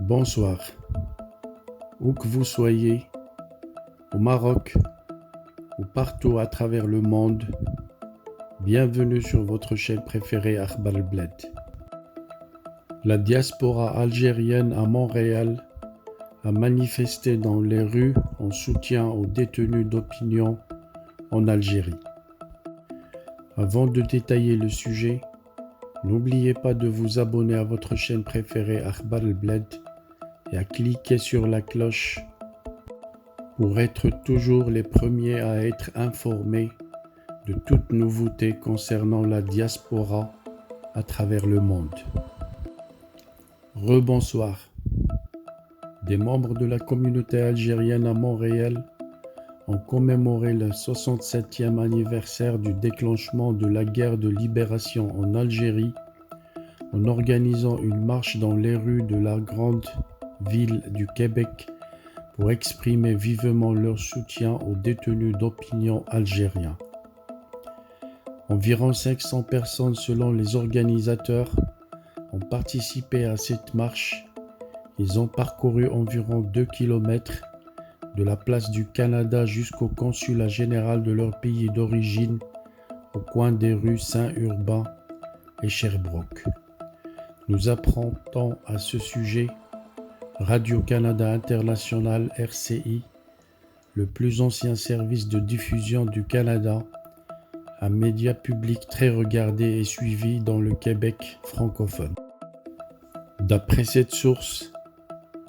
Bonsoir, où que vous soyez, au Maroc ou partout à travers le monde, bienvenue sur votre chaîne préférée Akhbar al-Bled. La diaspora algérienne à Montréal a manifesté dans les rues en soutien aux détenus d'opinion en Algérie. Avant de détailler le sujet, n'oubliez pas de vous abonner à votre chaîne préférée Akhbar al-Bled et à cliquer sur la cloche pour être toujours les premiers à être informés de toute nouveauté concernant la diaspora à travers le monde. Rebonsoir. Des membres de la communauté algérienne à Montréal ont commémoré le 67e anniversaire du déclenchement de la guerre de libération en Algérie en organisant une marche dans les rues de la grande ville du Québec pour exprimer vivement leur soutien aux détenus d'opinion algériens. Environ 500 personnes selon les organisateurs ont participé à cette marche. Ils ont parcouru environ 2 km de la place du Canada jusqu'au consulat général de leur pays d'origine au coin des rues Saint-Urbain et Sherbrooke. Nous apprendons à ce sujet Radio-Canada International RCI, le plus ancien service de diffusion du Canada, un média public très regardé et suivi dans le Québec francophone. D'après cette source,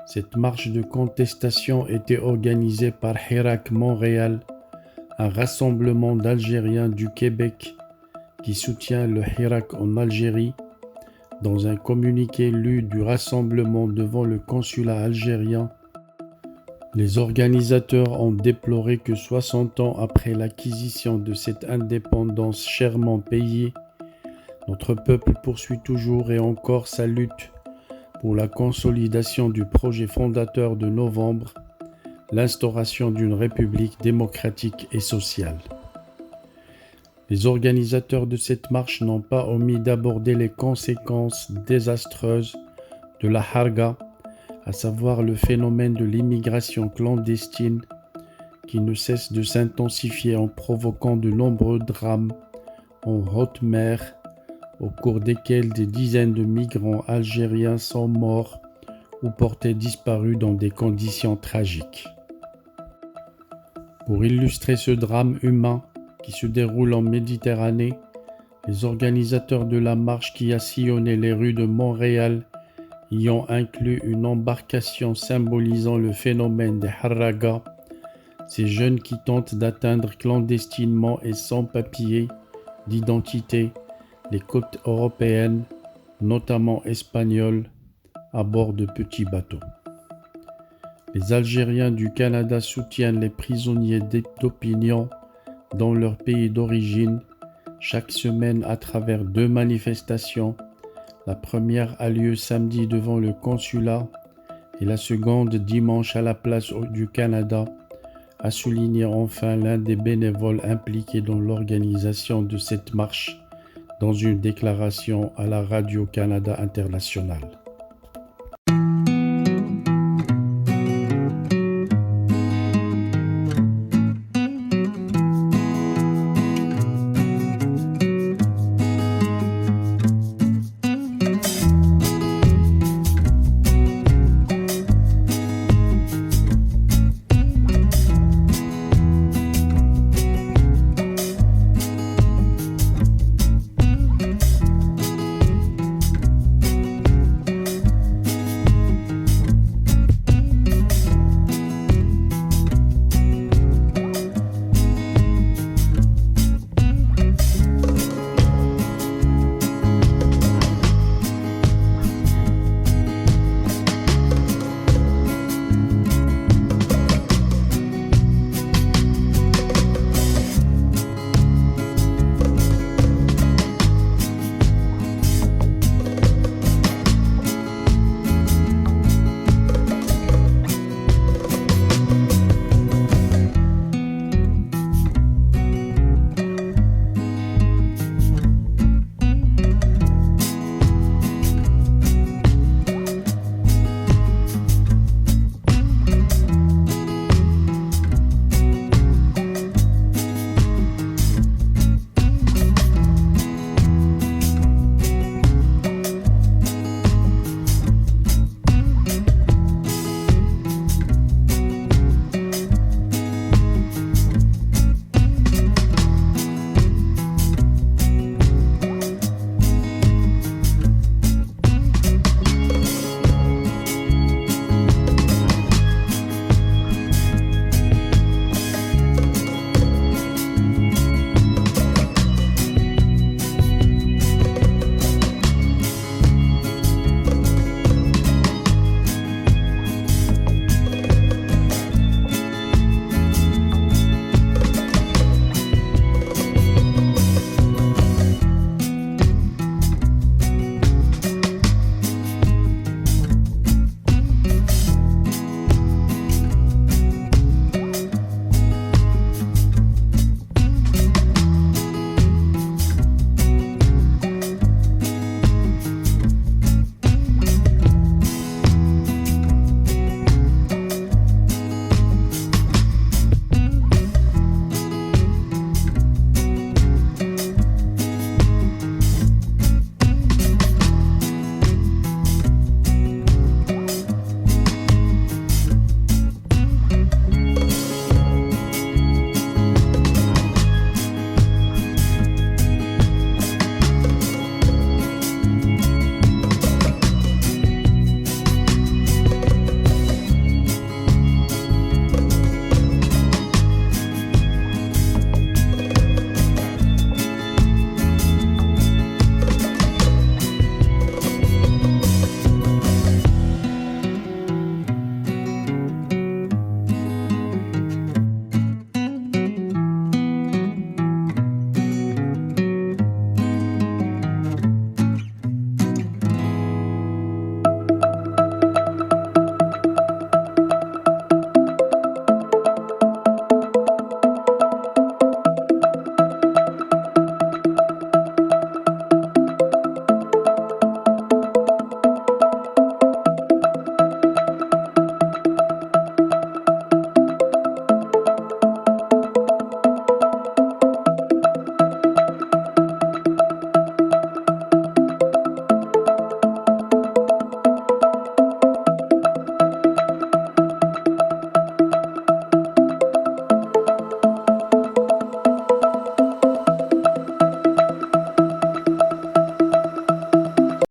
cette marche de contestation était organisée par Hirak Montréal, un rassemblement d'Algériens du Québec qui soutient le Hirak en Algérie. Dans un communiqué lu du rassemblement devant le consulat algérien, les organisateurs ont déploré que 60 ans après l'acquisition de cette indépendance chèrement payée, notre peuple poursuit toujours et encore sa lutte pour la consolidation du projet fondateur de novembre, l'instauration d'une république démocratique et sociale. Les organisateurs de cette marche n'ont pas omis d'aborder les conséquences désastreuses de la harga, à savoir le phénomène de l'immigration clandestine qui ne cesse de s'intensifier en provoquant de nombreux drames en haute mer, au cours desquels des dizaines de migrants algériens sont morts ou portés disparus dans des conditions tragiques. Pour illustrer ce drame humain qui se déroule en Méditerranée, les organisateurs de la marche qui a sillonné les rues de Montréal y ont inclus une embarcation symbolisant le phénomène des harragas, ces jeunes qui tentent d'atteindre clandestinement et sans papier d'identité les côtes européennes, notamment espagnoles, à bord de petits bateaux. Les Algériens du Canada soutiennent les prisonniers d'opinion dans leur pays d'origine chaque semaine à travers 2 manifestations. La première a lieu samedi devant le consulat et la seconde dimanche à la place du Canada, a souligné enfin l'un des bénévoles impliqués dans l'organisation de cette marche dans une déclaration à la Radio-Canada International.